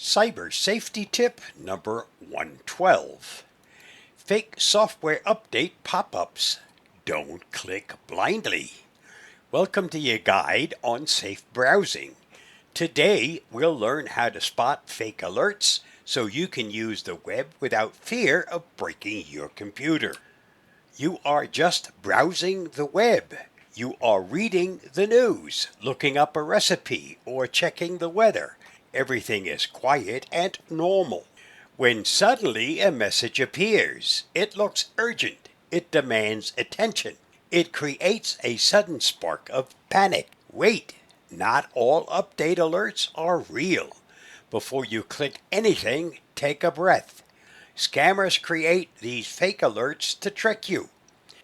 Cyber safety tip number 112. Fake software update pop-ups. Don't click blindly. Welcome to your guide on safe browsing. Today we'll learn how to spot fake alerts so you can use the web without fear of breaking your computer. You are just browsing the web. You are reading the news, looking up a recipe, or checking the weather. Everything is quiet and normal. When suddenly a message appears, it looks urgent. It demands attention. It creates a sudden spark of panic. Wait, not all update alerts are real. Before you click anything, take a breath. Scammers create these fake alerts to trick you.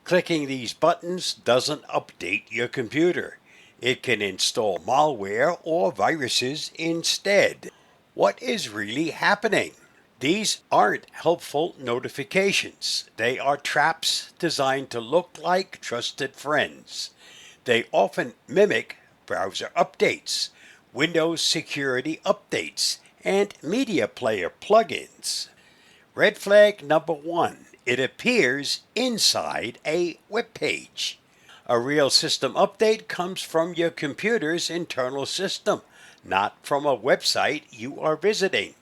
Clicking these buttons doesn't update your computer. It can install malware or viruses instead. What is really happening? These aren't helpful notifications. They are traps designed to look like trusted friends. They often mimic browser updates, Windows security updates, and media player plugins. Red flag number 1. It appears inside a web page. A real system update comes from your computer's internal system, not from a website you are visiting.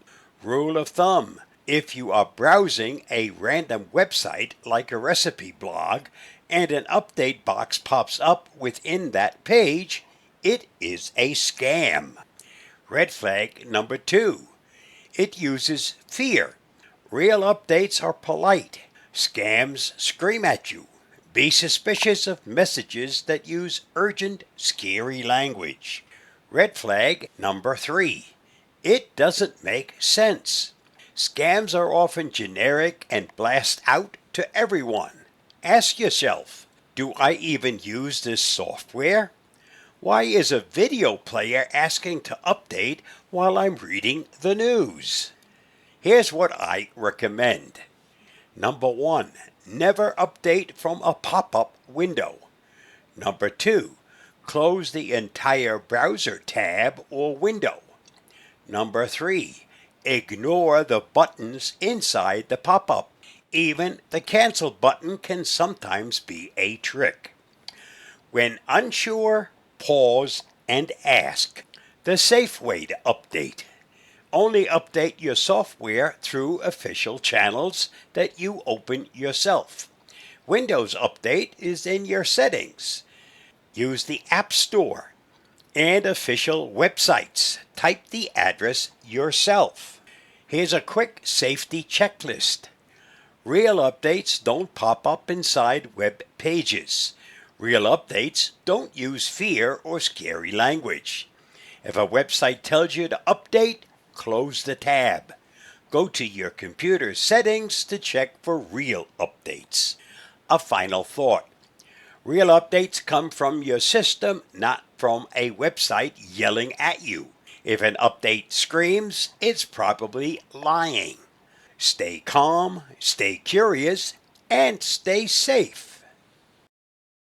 Rule of thumb: if you are browsing a random website like a recipe blog and an update box pops up within that page, it is a scam. Red flag number 2. It uses fear. Real updates are polite. Scams scream at you. Be suspicious of messages that use urgent, scary language. Red flag number 3. It doesn't make sense. Scams are often generic and blast out to everyone. Ask yourself, do I even use this software? Why is a video player asking to update while I'm reading the news? Here's what I recommend. Number 1. Never update from a pop-up window. Number 2. Close the entire browser tab or window. Number 3. Ignore the buttons inside the pop-up. Even the cancel button can sometimes be a trick. When unsure, pause and ask. The safe way to update. Only update your software through official channels that you open yourself. Windows Update is in your settings. Use the App Store and official websites. Type the address yourself. Here's a quick safety checklist. Real updates don't pop up inside web pages. Real updates don't use fear or scary language. If a website tells you to update, close the tab. Go to your computer settings to check for real updates. A final thought. Real updates come from your system, not from a website yelling at you. If an update screams, it's probably lying. Stay calm, stay curious, and stay safe.